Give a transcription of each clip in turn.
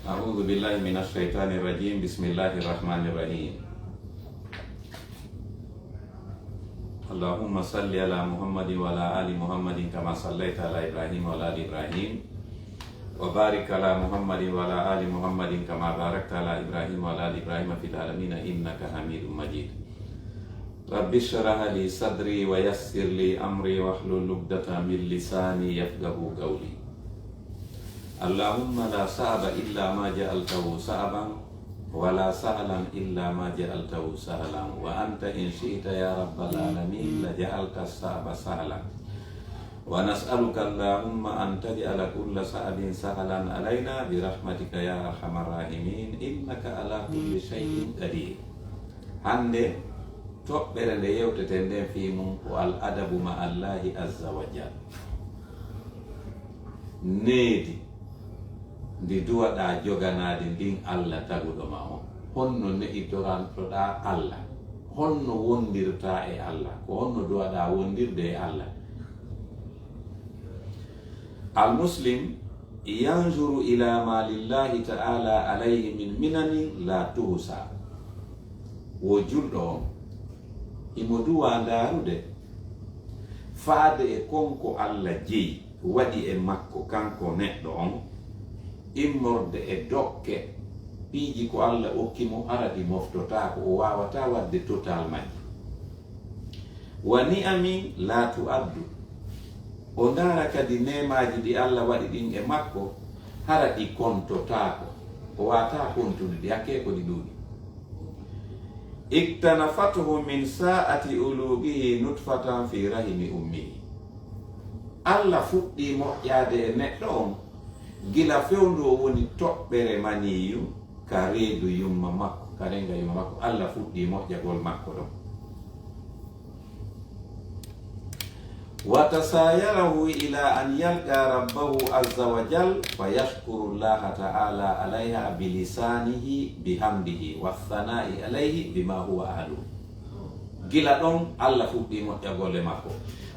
A'udzu billahi minasyaitonir rajim. Bismillahirrahmanirrahim. Allahumma salli ala Muhammadin wa ala ali Muhammadin kama sallaita ala Ibrahim wa ala ali Ibrahim. Wa barik ala Muhammadin wa ala ali Muhammadin kama barakta ala Ibrahim wa ala ali Ibrahim fil alamin innaka Hamidum Majid. Rabbi shrah li sadri wa yassir li amri wahlul 'uqdatam min lisani yafqahu qawli. Allahumma la sa'aba illa ma ja'altahu sa'aban wa la sahlan illa ma ja'altahu sahlan wa anta in syi'ta ya rabbal alamin la ja'alta as-sa'aba sahlan wa nas'aluka Allahumma an taj'ala kulla sa'abin sahlan alaina bi rahmatika ya arhamar rahimin innaka ala kulli shay'in qadir. Hande toɓɓere nde yewteten nden fi mum ko al adabu ma Allahi azza wa jalla. Needi ndi duwaɗa joganade ndin Allah taguɗo ma on, honno neɗitorantoɗa Allah, honno wondirta e Allah, ko honno duwaɗa wondirde e Allah. Al muslim yanzuru ila ma lillahi ta'ala alayhi min minani la tuhsa. Wo julɗo on imo duwa ndarude faade e konko Allah jeyi waɗi e makko kanko neɗɗo on, immorde e dokke piiji ko Allah okkimo aradi moftotako, o wawata wadde total majji. Wa ni'ami la tu'addu, o ndara kadi nemaji ɗi Allah waɗi ɗin e makko hara ɗi kontotako, o wata kontude ɗi hakke ko ɗi ɗuuɗi. Iktanafatuhu min sa'ati ulubihi nutfatan fi rahimi ummihi. Allah fuɗɗi moƴƴade e neɗɗo on gila fewndu o woni toɓɓere maniyu ka reedu yumma makko, ka renga yumma makko. Allah fuɗɗi moƴƴagol makko ɗon. Wa tasayarahu ila an yalqa rabbahu azza wa jal fa yashkuru llaha ta'ala alayha bilisanihi bihamdihi wa thana'i alayhi bima huwa ahlu. Gila ɗon Allah fuɗɗi moƴƴagol e makko.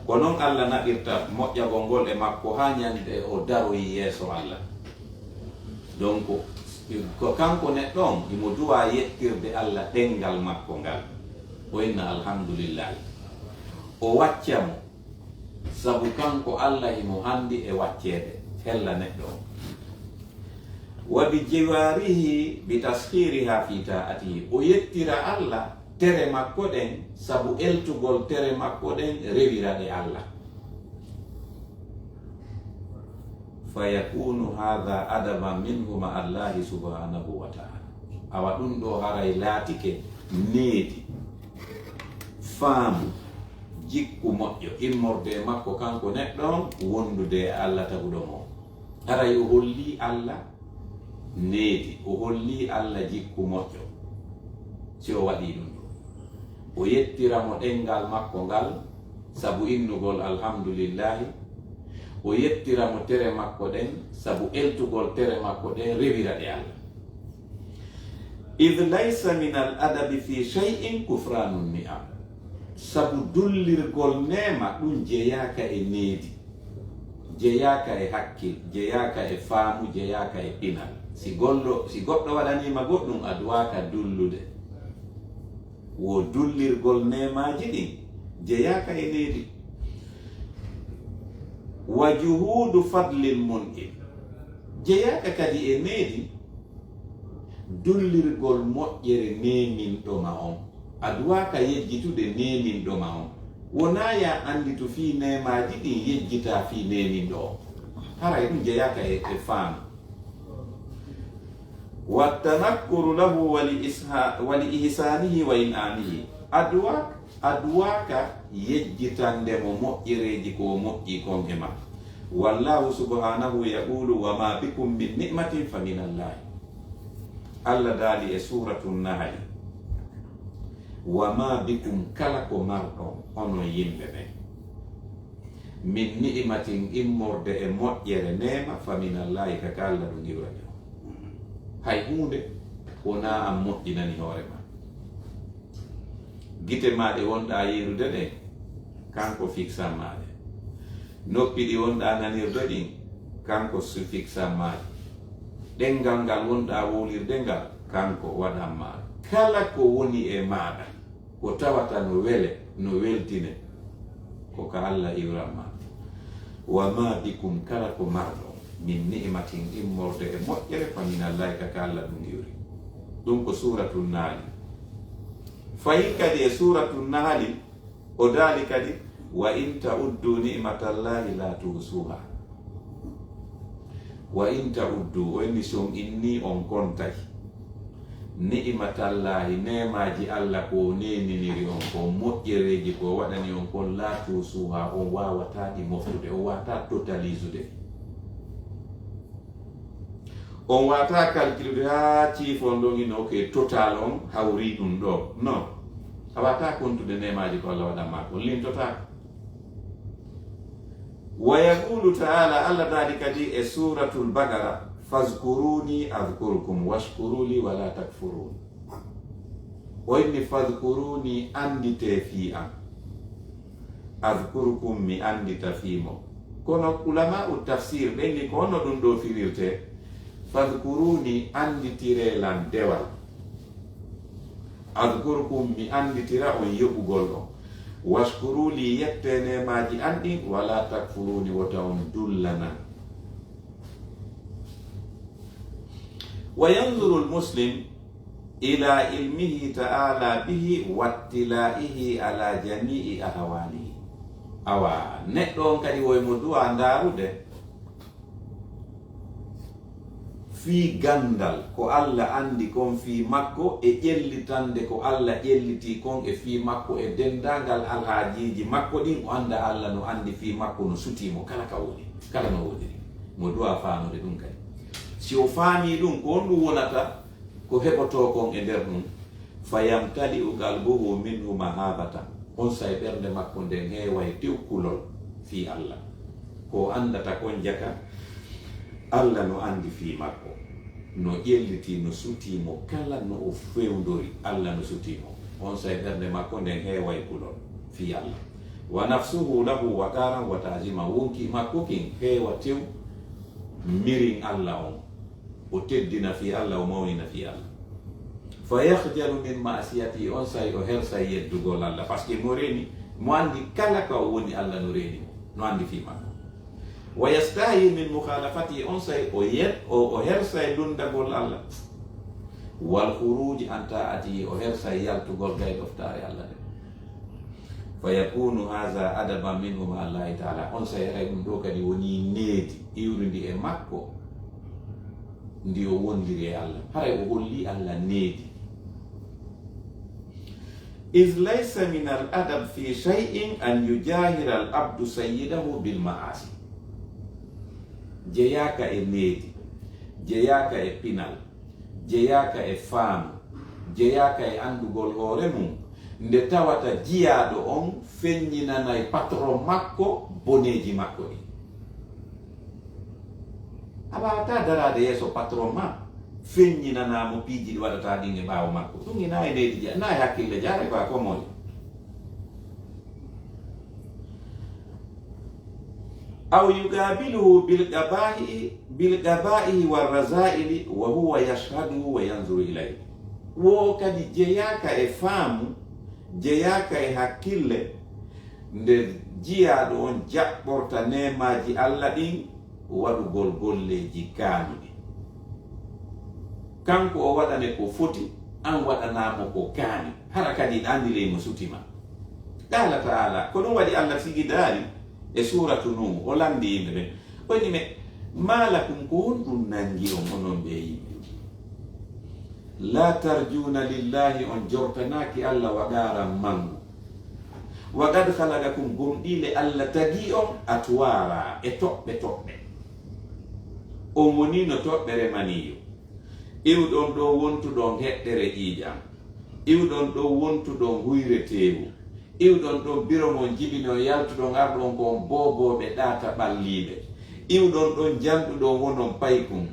Ko noon Allah naɗirta moƴƴagol ngol e makko ha ñande o daroyi yeeso Allah. Donc ko kanko neɗɗo on imo duwa yettirde Allah ɗengal makko ngal, o inna alhamdulillahi, o waccamo sabu kanko Allah imo handi e waccede hella neɗɗo on. Wa bi jiwarihi bi taskhiriha fi ta'atihi, o yettira Allah tere makko ɗen sabu eltugol tere makko ɗen rewiraɗe Allah. Fa yakunu hadha adaban minhu ma Allahi subhanahu wa ta'ala. Awa ɗum ɗo haray laatike needi, faamu, jikku moƴƴo, immorde makko kanko neɗɗon wondude e Allah taguɗo mo. Haray o holli Allah needi, o holli Allah jikku moƴƴo si o waɗi ɗum. O yettiramo ɗengal makko ngal sabu innugol alhamdulillahi, o yettiramo tere makko ɗen sabu eltugol tere makko ɗen rewira ɗe Allah. Idh laysa min al adabi fi shay'in kufranun ni'am, sabu dullirgol nema ɗum jeyaka e needi, jeyaka e hakkil, jeyaka e faamu, jeyaka e pinal. Si goɗɗo waɗanima goɗɗum a duwaka dullude. Wo dullirgol nemaji ɗin jeyaka e needi. Wa juhudu fadlil mun'im, jeyaka kadi e needi dullirgol moƴƴere neminɗoma on, a duwaka yejjitude neminɗoma on. Wona ya anditu fi nemaji ɗin yejjita fi neminɗo on, haray ɗum jeyaka e faamu. Wa tanakkuru lahu wa li ihsanihi wa in'amihi, aduwaka yejjitande mo moƴƴereji ko moƴƴi kon e ma. Wallahu subhanahu yaqulu wa ma bikum min ni'matin fa min Allah. Allah daali e suratu Nahl, wa ma bikum, kala ko marɗon onon yimɓe ɓen, min ni'matin immorde e moƴƴere nema fa min Allah, ka Allah ɗum iwrani. Hay hunde wona an moƴƴinani hoore ma. Gite maɗe wonɗa yirude ɗen kanko fixan maɗe, noppi ɗi wonɗa nanirde ɗin kanko fixan maɗe, ɗengal ngal wonɗa wolirde ngal kanko waɗanma kala ko woni e maɗa ko tawata no wele no weltine ko ka Allah iwranma. wa ma bikum kala ko marɗo min ni'matin immorde e moƴƴere fa min allahi kaka Allah ɗum iwri. ɗum ko suratul nahli. fayin kadi e suratul nahli o daali kadi wa in ta'uddu ni'matallahi la tuhsuha. wa in ta'uddu o inni som inni on kontay ni'matallahi nemaji Allah ko neniniri on ko moƴƴereji ko waɗani on kon la tuhsuha on wawata ɗi moftude, on wata totalizude, on wata calculude ha ciifon ɗon ino ke total on hawri ɗum ɗo non, a wata kontude nemaji ko Allah waɗanma ko lintotako. wa yaqulu ta'ala Allah daali kadi e suratul Baqara fazkuruni adhkurukum washkuruli wala takfurun. o inni fazkuruni andite fi am, adhkurukum mi andita fimo. kono ulama u tafsir ɓenni ko onno ɗum ɗo firirte fazkuruni anditire lan dewal, adhkurukum mi anditira on yoɓugol ɗon, washkuruli yettene maji andi wala takfuruni wota on dullana. wa yanzuru almuslim ila ilmihi ta'ala bihi wattilaihi ala jami'i ahwalihi. awa neɗɗo on kadi woymo duwa ndarude fi gandal ko Allah andi kon fi makko e ƴellitande ko Allah ƴelliti kon e fi makko e dendagal alhajiji makko ɗin o anda Allah no andi fi makko no sutimo kala ka woni kala no wodiri mo duwa fanude ɗum kadi. si o faami ɗum ko on ɗum wonata ko heɓoto kon e nder ɗum fayamtali u qalbuhu minhu mahabata, on say ɓernde makko nden heeway tewkulol fi Allah ko andata kon jaka Allah no andi fi makko no ƴelliti no sutimo kala no o fewdori Allah no sutimo, on say ɓernde makko nden heeway kulol fi Allah. wa nafsuhu lahu waqaran wa ta'zima, wonki makko kin heewa tew mirin Allah on, o teddina fi Allah, o mawnina fi Allah. fa yakhjalu min ma'siyati, on say o hersay yeddugol Allah par ce que mo reeni mo andi kala ka o woni Allah no reeni no andi fi makko. wa yastahi min mukhalafati, on say o hersay lundagol Allah. wal khuruj an ta'ati, o hersay yaltugol gay doftare Allah de. fa yakunu hadha adaba minhu ma Allah ta'ala, on say ray ɗum ɗo kadi woni needi iwrindi e makko ndi o wondiri e Allah, haray o holli Allah needi. إذ ليس من الأدب في شيء أن يجاهر العبد سيده بالمعاصي. jeyaka e needi, jeyaka e pinal, jeyaka e faamu, jeyaka e andugol hoore mum nde tawata jiyaɗo on feññinanay patron makko boneji makko ɗi. a wawata darade yeeso patron ma feññinanamo piiji ɗi waɗata ɗin e ɓaawo makko, ɗum ina e needi na e hakkille jaare ko a komole. aw yuqabiluhu bilqaba'i warrazaili wa huwa yashhadu wa yanzuru ilayhi. wo kadi jeyaka e faamu, jeyaka e hakkille nde jiyaɗo on jaɓɓorta nemaji Allah ɗin waɗugol golleji kaanuɗi. kanko o waɗane ko foti, an waɗanamo ko kaani, hara kadi ɗandiremo sutima. qala ta'ala, ko ɗum waɗi Allah sigi daari e suratu Nuh o landi yimɓe ɓen o yimi malakum ko honɗum nangi on onon ɓe yimɓe, la tarjuna lillahi, on jortanaki Allah wagaran mangu, wa qad khalaqakum gomɗile Allah tagi on atwara e toɓɓe toɓɓe, on woni no toɓɓere maniyo, iwɗon ɗo wontuɗon heɗɗere ƴiiƴam, iwɗon ɗo wontuɗon huyre tewu, iwɗon ɗo biro mon jibino yaltuɗon arɗon kon boboɓe ɗaata ɓalliɓe, iwɗon ɗon janɗuɗon wonon paykum,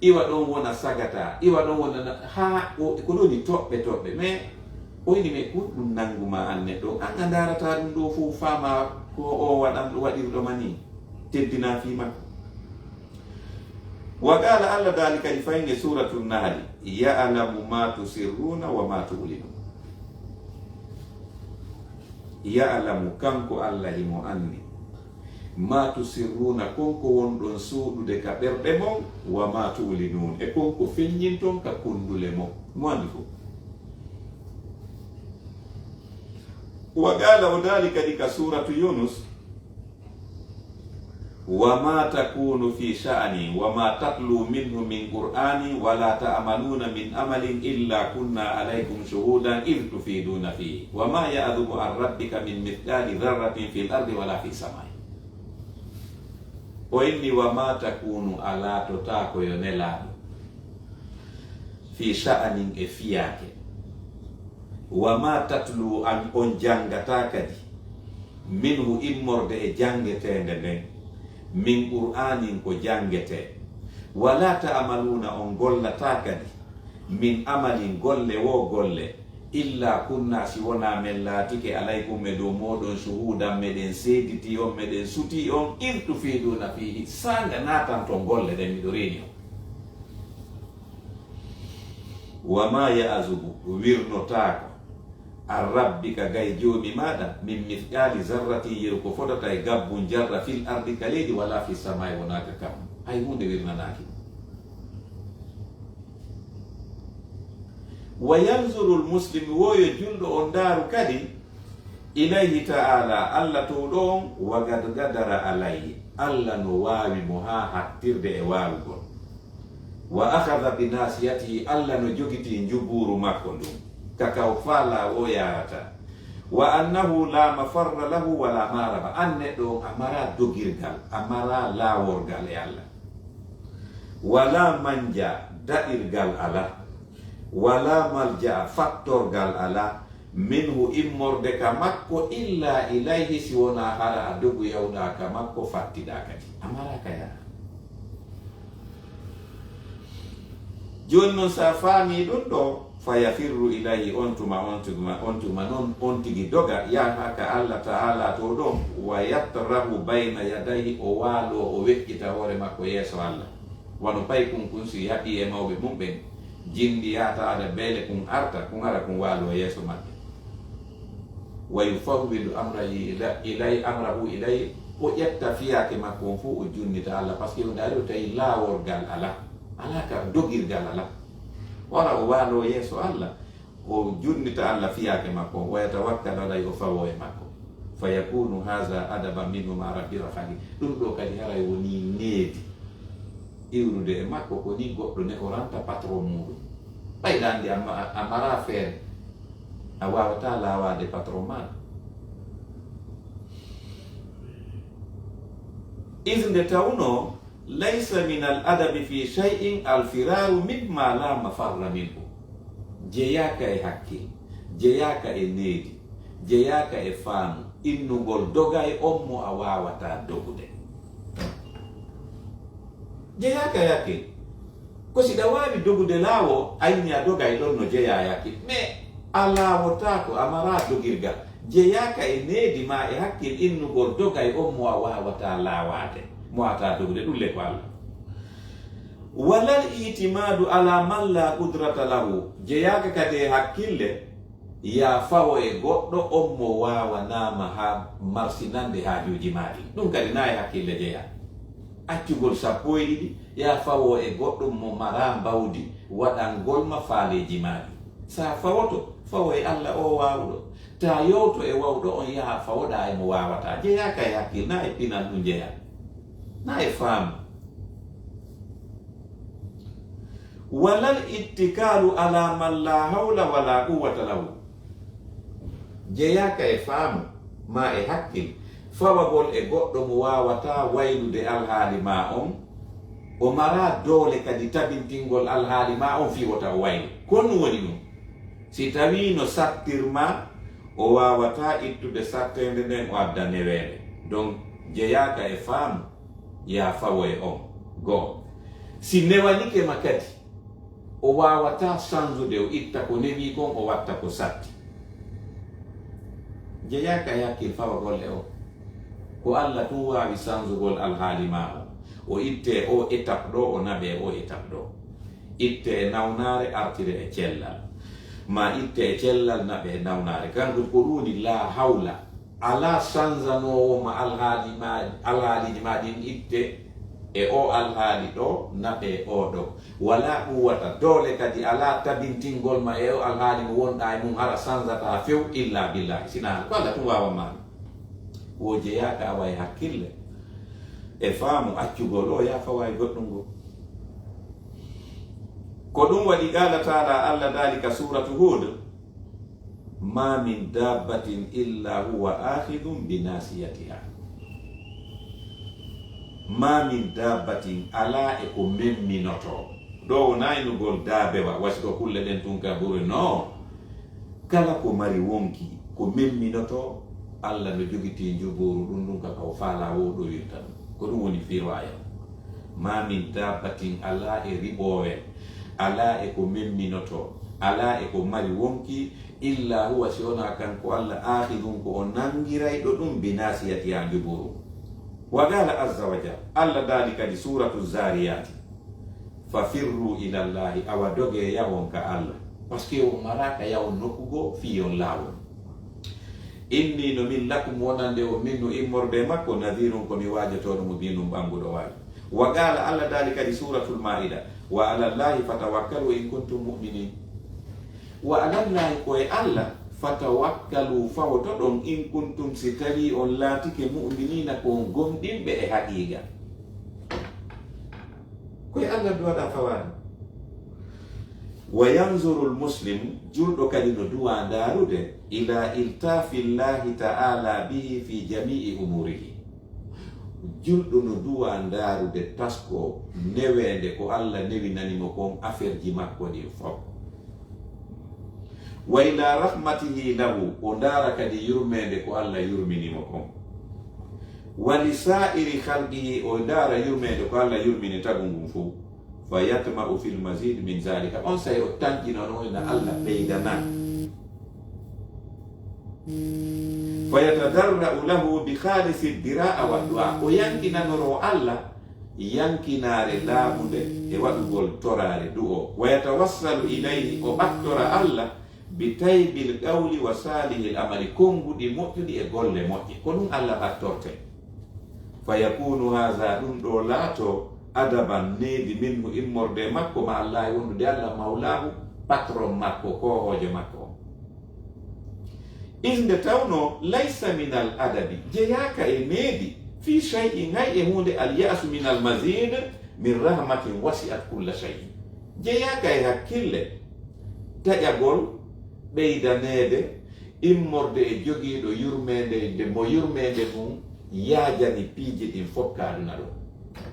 iwa ɗon wona sagata, iwa ɗon wona ha ko ɗoni toɓɓe toɓɓe. mais o yini mais ko ɗum nanguma an neɗɗo, an a darata ɗum ɗo fof fama ko o waɗirɗo mani teddina fi makko. wa qala alla dalika ifayne suratu nahli ya'lamu ma tusirruna wa ma tu'linun. Ya'lamu kanko Allah himo anni ma tusirruna konko wonɗon suuɗude ka ɓerɗe mon wa ma tu'linun e konko feññinton ka kundule mon mo andi fof. Wa qala o dalika ɗi ka suratu Yunus wa ma takunu fi sha'ni wa ma tatlu minhu min qur'ani wa la ta'maluna min amalin illa kunna alaykum shuhudan id tufiduna fihi wa ma ya'dhubu an rabbika min mithqali dharratin fil ardi wa la fis samai. O inni wa ma takunu ala to tako yo nelaɗo fi sha'nin e fiyake wa ma tatlu an on jangata kadi minhu immorde e jangetende nden min qur'anin ko jangete wala ta'maluna on gollata kadi min amalin golle wo golle illa kunna si wona men laatike alaykum e dow moɗon shuhudan meɗen seediti on meɗen suti on irtu fiiduna fihi sanga natan to golle ɗen miɗo reni on. wa ma ya'zubu wirnotako an rabbika gay joomi maɗa min mithqali zarratin yeru ko fotata e gabbun jarra fil ardi ka leydi wala fi samai wonaka kam hay hunde wirnanaki. wa yanzuru lmuslimu woyo julɗo on daaru kadi ilayhi ta'ala Allah to ɗon wa gad gadara alayhi Allah no waawi mo ha hattirde e waawugol wa akhadha bi nasiyatihi Allah no jogiti njuburu makko ndum kakaw faala o yarata wa annahu la mafarra lahu wala maraba an neɗɗo amara dogirgal amara laworgal e Allah wala manja daɗirgal ala wala malja fattorgal ala minhu immorde ka makko illa ilayhi si wona hara a dogu yawɗa ka makko fattiɗa kadi amara ka yara. joni noon sa faami ɗum ɗo fayafirru ilayhi on tuma non on tigi doga yaha ka Allah ta'ala to ɗon wa yatrahu bayna yadayhi o waalo o weƴƴita hoore makko yeeso Allah wano pay kun si haɓi e mawɓe mum ɓen jindi yata aɗa beele kun arta kun ara kun waalo yeeso maɓɓe wa yufawwidu amrahu ilay o ƴetta fiyake makko on fof o junnita Allah par ce que ɗaɗo tawi laaworgal ala ka dogirgal ala wara o waalo yeeso Allah o junnita Allah fiyake makko wa yatawakkal alay o fawo e makko fa yakunu haza adaba minhu ma rabbi rahali ɗum ɗo kadi haray woni needi iwrude e makko ko ni goɗɗo ne o ranta patron muɗum ɓayɗandi a mara feere a wawata laawade patron maɗa isnde tawno laysa min al adabi fi shay'in al firaru mimma la mafarra minhu jeyaka e hakkil jeyaka e needi jeyaka e faamu innugol doga e on mo a wawata dogude jeyaka e hakkil ko siɗa wawi dogude laawo ayni a doga e ɗon no jeeya e hakkil mais a laawotako a mara dogirgal jeyaka e needi ma e hakkil innugol doga e on mo a wawata laawade mo ata dogude ɗum le ko Allah walal itimadu ala man la qudrata lahu jeyaka kadi e hakkille ya fawo e goɗɗo on mo wawanama ha marsinande haajuji maɗi ɗum kadi na e hakkille jeeya accugol sappo e ɗiɗi ya fawo e goɗɗo mo mara mbawdi waɗangolma faaleji maɗi sa fawoto fawo e Allah o wawɗo ta yowto e wawɗo on yaha fawoɗa e mo wawata jeyaka e hakkille na e pinan ɗum jeeya na e faamu walal ittikalu ala man la hawla wala quwwata lahu jeyaka e faamu ma e hakkil fawagol e goɗɗo mo wawata waylude alhaali ma on o mara doole kadi tabintingol alhaali ma on fiwota o waylu konno woni ɗum si tawi no sattirma o wawata ittude sattede nden o adda neweede donc jeyaka e faamu ya fawo e on goo si newanike ma kadi o wawata sanjude o itta ko newi kon o watta ko satti jeyaka e hakkil fawa golle o ko Allah tun wawi sanjugol alhaali ma o itte o étape ɗo o naɓe o étape ɗo, itte e nawnare artire e cellal, ma itte e cellal naɓe e nawnare. Kanko ko ɗuni la hawla, ala sanzanowo ma alhaaliji ma ɗin itte e o alhaali ɗo naɓe o ɗo, wala quwwata doole kadi ala tabintingol ma e o alhaali mo wonɗa e mum ara sanzata few illa billahi, sina ko Allah tum wawamani. wo jeyaka awa e hakkille e faamu accugol o ya fawa e goɗɗum ngo. Ko ɗum waɗi qala taala, Allah dalika suratu Hud, ma min dabbatin illa huwa akhidun bi nasiyatiha. Ma min dabbatin, ala e ko memminoto ɗo naynugol daabewa wasi ko kulle ɗen tun ka ɓuri, no, kala ko mari wonki ko memminoto Allah no jogiti jogooru ɗum ɗum kaka o faala woɗo wirta ɗum, ko ɗum woni firwaya. Ma min dabbatin, ala e riɓowe, ala e ko memminoto, ala e ko mari wonki, illa huwa siwona kanko Allah akhidun ko o nangirayɗo ɗum bi nasiyatiha jogooru. Wa qala azza wa jalla, Allah dali kadi suratu Zariyati, fafirru ila llahi, awa doge yawon ka Allah, parce que o maraka yawon nokkugo fiyon lawol. Inni no min lakum wonande o min no immorde makko, nadhirun ko mi wajotoɗo mo binum ɓanguɗo wawi. Wa qala Allah dali kadi suratul Maida, wa ala llahi fatawakkalu in kuntum mu'minin. Wa ala llahi koye Allah fatawakkalu fawoto ɗon in kuntum si tawi on laatike mu'minina ko gomɗinɓe e haqiqa. Koye Allah duwaɗa fawani. Wa yanzuru lmuslim, julɗo kadi no duwa ndarude ila iltafi llahi ta'ala bihi fi jami'i umurihi. Julɗo no duwa ndarude tasko newende ko Allah newinanimo kon affaire ji makko ɗin fof. Wa ila rahmatihi lahu, o ndara kadi yurmede ko Allah yurminimo kon. Wa li sa'iri khalqihi, o ndara yurmede ko Allah yurmini tagu ngum fu. Fa yatma'u fil mazid min zalika, on say o tankino no na Allah ɓeydana. Fa yatadarra'u lahu bi khalisi dira'a wa du'a, o yankinanoro Allah yankinare laamude e waɗugol torare du'o. Wa yatawassalu ilayhi, o ɓattora Allah bi taybil qawli wa salihil amali, konguɗi moƴƴuɗi e golle moƴƴe, ko ɗum Allah ɓattorte. Fa yakunu haza, ɗum ɗo laato adaban needi minhu immorde makko ma Allah e wondude Allah mawlahu, patron makko, kohojo makko. Inde tawno laysa min al adabi, jeyaka e needi fi shay'in, hay e hunde al ya'su min al mazid min rahmatin wasi'at kulla shay'in. Jeyaka e hakkille taƴagol ɓeydanede immorde e jogiiɗo yurmede, nde mo yurmede mum yaajani piiji ɗin fof ka aduna ɗo.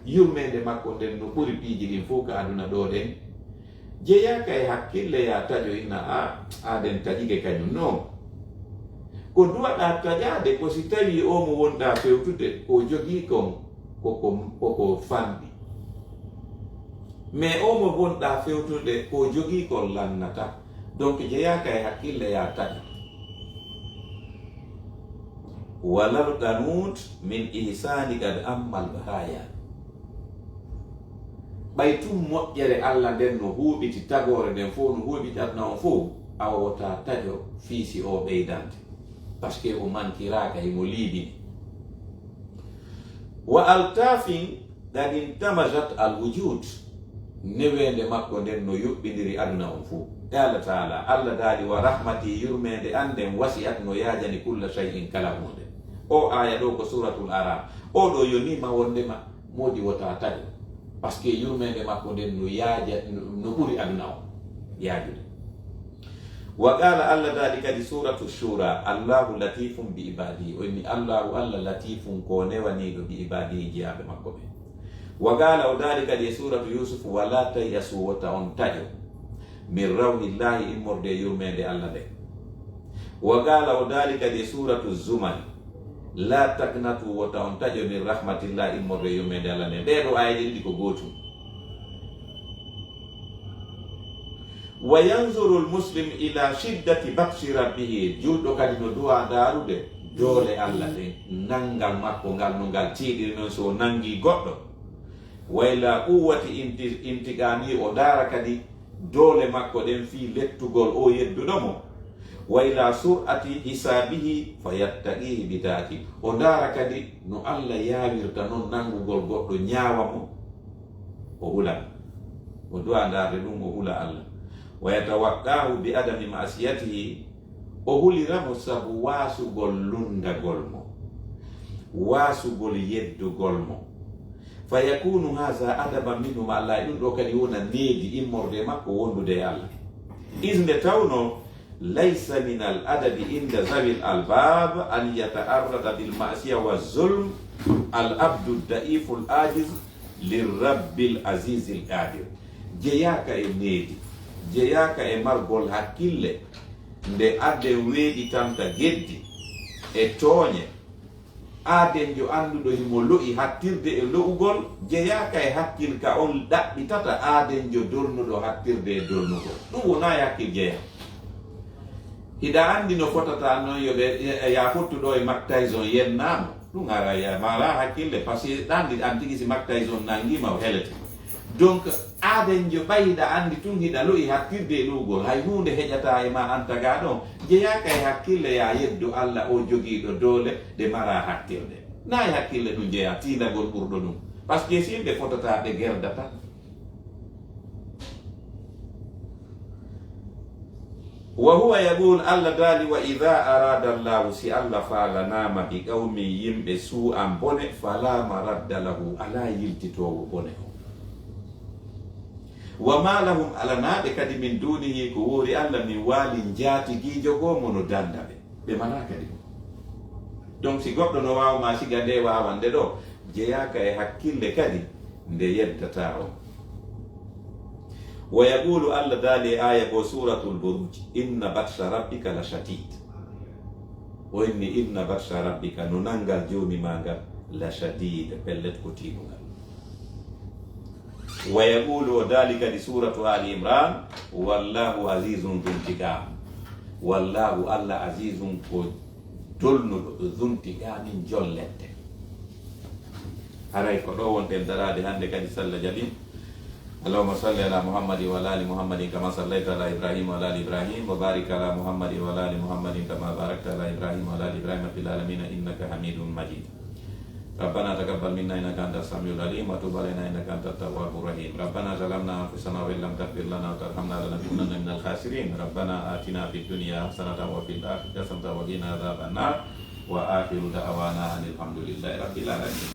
Yurmede makko nden no ɓuri piiji ɗin fof ka aduna ɗo ɗen. Jeyaka e hakkille ya taƴo ina aɗen taƴike kañum, non. Ko duwaɗa taƴade ko si tawi o mo wonɗa fewtude ko jogii kon koko fanɗi, mais o mo wonɗa fewtude ko jogii kon lannata. Donc jeyaka e hakkille ya taƴa. Walal qanut min ihsani qad ammal bahaya, ɓay tum moƴƴere Allah nden no huuɓiti tagore nden fof no huuɓiti aduna on fof, awa wota taƴo fiisi o ɓeydante, par ce que o mankiraka emo liiɗini. Wa altafin qad intamajat al wujud, newende makko nden no yuɓɓidiri aduna on fof. Qala taala, Allah daali wa rahmati, yurmede anden wasi'at no yaajani kulla shay'in, kala hunde. O aya ɗo ko suratul Araf, o ɗo yonima wondema modi wota taƴo, par ce que yurmede makko nden no yaaja no ɓuri aduna o yaajude. Wa qala, Allah daali kadi suratu Shura, Allahu latifum bi ibadihi, o inni Allahu Allah latifum ko newaniɗo bi ibadihi jeyaɓe makko ɓe. Wa qala, o daali kadi e suratu Yusuf, wala tayasu, wota on taƴo min rawhillahi, immorde yurmede Allah de. Wa qala, o daali kadi e suratu Zumar, la taknatu, wota on taƴo min rahmatillah, immorde yurmede Allah de. Ɗeɗo ayaji ɗiɗi ko gotum. Wa yanzuru lmuslim ila shiddati batshi rabbihi, julɗo kadi no duwa darude doole Allah ɗen, nangal makko ngal no ngal tiiɗiri noon, so nangi goɗɗo wayla quwwati intiqami o dara kadi dole makko den fi lettugol o yedduɗomo, wayla sur'ati hisabihi fayattaqihi bidati o dara kadi no Allah yawirta non nangugol goɗɗo ñawamo o hula, o duwa darde ɗum o hula Allah. Wa yatawaqqahu bi adami ma'siyatihi o huliramo sabu wasugol lundagol mo, wasugol yeddugol mo. Fayakunu haza adaban minhu ma Allah, ɗum ɗo kadi wona needi immorde makko wondude e Allah. Isnde tawno laysa min al adabi inda zawi al albab an yata'arrada bil ma'siya wa zulm al abdu daifu al ajiz lirabbil aziz al qadir. Jeyaka e needi, jeyaka e margol hakkille nde adde weeɗitanta geddi e tooñe, aaden jo annduɗo himo lo'i hattirde e lo'ugol, jeyaka e hakkil ka on ɗaɓɓitata aaden jo dolnuɗo hattirde e dolnugol. Ɗum wona e hakkil jeya. Hiɗa anndi no fotata noon yoɓe ya fottuɗo e Mike Tyson yennama, ɗum ara mala hakkille par ce que ɗanndi an tigi si Mike Tyson nangima o helete. Donc aaden jo ɓayiɗa anndi tun hiɗa lo'i hattirde e lo'ugol, hay hunde heƴata e ma antaga ɗon, jeyaka e hakkille ya yeddu Allah o jogiiɗo doole de mara hattirde. Na e hakkille ɗum jeya, tiinagol ɓurɗo ɗum, par ce que si yimɓe fotata ɓe gerdata. Wa huwa yaqul, Allah daali wa idha arada Allahu, si Allah faalanama bi qawmi yimɓe su'an bone, fala maradda lahu, ala yiltitowo bone o. Wa ma lahum, alanaɓe kadi min dunihi ko wori Allah min waali jaatigijo gomo no danda ɓe mala kadi. Donc si goɗɗo no wawma siga nde wawande ɗo, jeyaka e hakkille kadi nde yeddata on. Wa yaqulu, Allah daali aya go suratul buruj, inna batsha rabbika la shadid. O inni inna batsha rabbika, no nangal joni magal la shadid, pellet ko tinugal. Wa yaqulu, dalika di suratu Ali Imran, wallahu azizun dhuntiqam. Wallahu Allah azizun ko dolnuɗo dhuntiqamin jollette. Haray ko ɗo wonten darade hande kadi sallah jaɓin. Allahumma salli ala Muhammadin wa ala ali Muhammadin kama sallaita ala Ibrahim wa ala ali Ibrahim, wa barik ala Muhammadin wa ala ali Muhammadin kama barakta ala Ibrahim wa ala ali Ibrahim fil alamin innaka Hamidum Majid. Rabbana taqabbal minna innaka antas samiul alim wa tub alaina innaka antat tawwabur rahim. Rabbana zalamna anfusana wa illam taghfir lana wa tarhamna lanakunanna minal khasirin. Rabbana atina fid dunya hasanatan wa fil akhirati hasanatan wa qina adzabannar. Wa akhiru da'wana alhamdulillahi rabbil alamin.